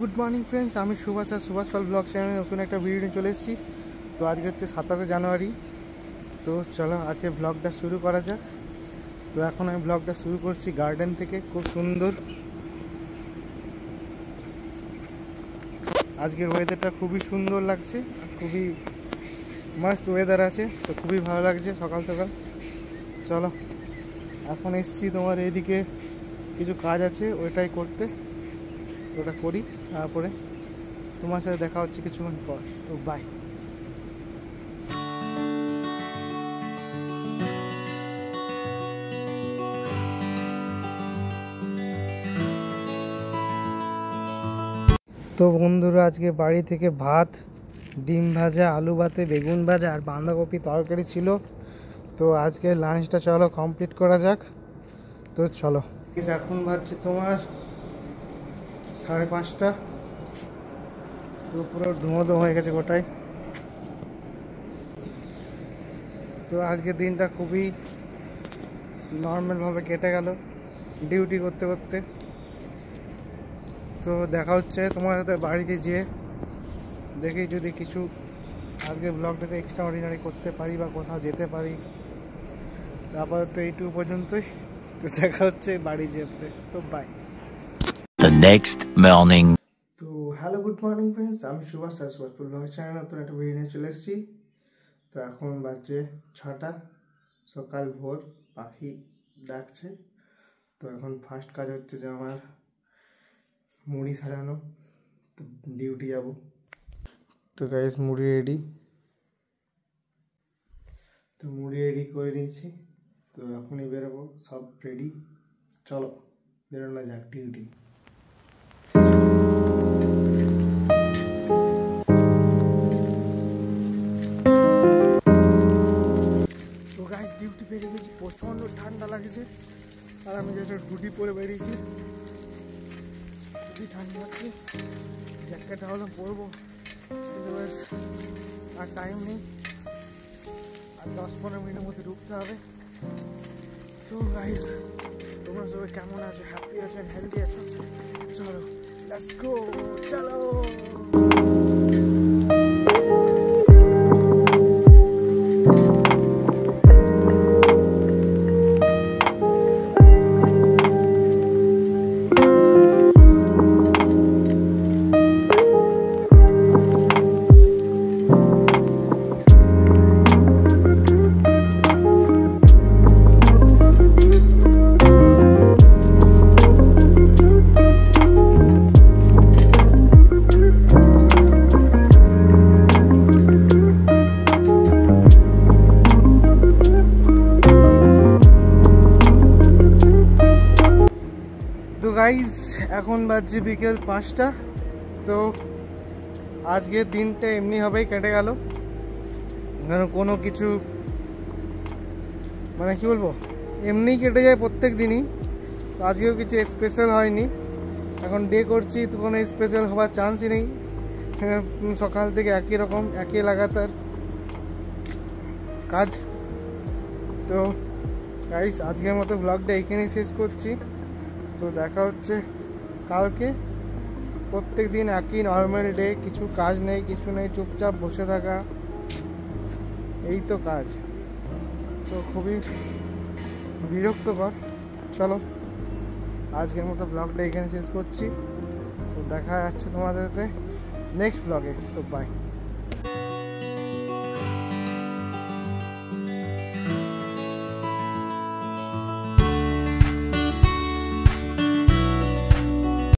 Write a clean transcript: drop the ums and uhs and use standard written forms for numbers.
Good morning friends, আমি সুভাষ আর সুভাষ পাল blog চ্যানেলে নতুন একটা ভিডিও নিয়ে চলে এসেছি। তো আজকে হচ্ছে 27শে জানুয়ারি। তো চলো আজকে ব্লগটা শুরু করা যাক। তো এখন আমি ব্লগটা শুরু করছি গার্ডেন থেকে। খুব সুন্দর আজকের ওয়েদারটা, খুবই সুন্দর লাগছে, খুবই মাস্ট ওয়েদার আছে। তো খুবই ভালো লাগছে সকাল সকাল। চলো এখন এসছি তোমার এইদিকে, কিছু কাজ আছে ওইটাই করতে, ওটা করি, তারপরে তোমার সাথে দেখা হচ্ছে কিছুক্ষণ পর। তো বাই। তো বন্ধুরা, আজকে বাড়ি থেকে ভাত, ডিম ভাজা, আলু ভাতে, বেগুন ভাজা আর বাঁধাকপি তরকারি ছিল। তো আজকে লাঞ্চটা চলো কমপ্লিট করা যাক। তো চলো, এখন বাজছে তোমার 5:30। তো পুরো ধোঁয়া হয়ে গেছে গোটায়। তো আজকের দিনটা খুবই নর্মালভাবে কেটে গেল ডিউটি করতে করতে। তো দেখা হচ্ছে তোমার সাথে বাড়িতে যেয়ে, দেখি যদি কিছু আজকে ব্লগটাতে এক্সট্রা অর্ডিনারি করতে পারি বা কোথাও যেতে পারি। তারপর তো এইটুকু পর্যন্তই। তো দেখা হচ্ছে বাড়ি যেয়ে। তো বাই। The next morning. তো হ্যালো, গুড মর্নিং ফ্রেন্ডস, আমি সুভাষ আর সুভাষ ব্লগ চ্যানেল নতুন একটা ভিডিও নিয়ে চলে এসেছি। তো এখন বাজছে 6টা, সকাল ভোর, পাখি ডাকছে। তো এখন ফার্স্ট কাজ হচ্ছে যে আমার মুড়ি সাজানো, তো ডিউটি যাব। তো গাইস মুড়ি রেডি, তো মুড়ি রেডি করে নিয়েছি। তো এখনই বেরোবো, সব রেডি, চলো বেরোনো যাক ডিউটি। তো গাইস ডিউটি বেরিয়ে গেছি, প্রচণ্ড ঠান্ডা লাগছে। আর আমি যেটা হুডি পরে বেরিয়েছি, খুবই ঠান্ডা লাগছে। জ্যাকেটটা হলো পরবো, কিন্তু বেশ আর টাইম নেই, আর 10-15 মিনিটের মধ্যে ঢুকতে হবে। তো গাইস তোমরা সবাই কেমন আছো, হ্যাপি আছো, হেলদি আছো? চলো লেটস গো, চলো। তো গাইজ এখন বাজছে বিকেল 5টা। তো আজকের দিনটা এমনিভাবেই কেটে গেল, কোনো কিছু মানে কি বলবো, এমনিই কেটে যায় প্রত্যেক দিনই। তো আজকেও কিছু স্পেশাল হয়নি, এখন ডে করছি, তো কোনো স্পেশাল হওয়ার চান্সই নেই। সকাল থেকে একই রকম, একই লাগাতার কাজ। তো গাইজ আজকের মতো ব্লগটা এখানেই শেষ করছি। তো দেখা হচ্ছে কালকে। প্রত্যেক দিন একই নর্মাল ডে, কিছু কাজ নেই, কিছু নেই, চুপচাপ বসে থাকা, এই তো কাজ। তো খুবই বিরক্তকর। চলো আজকের মতো ব্লগটা এখানে শেষ করছি। তো দেখা যাচ্ছে তোমাদের সাথে নেক্সট ব্লগে। তো বাই।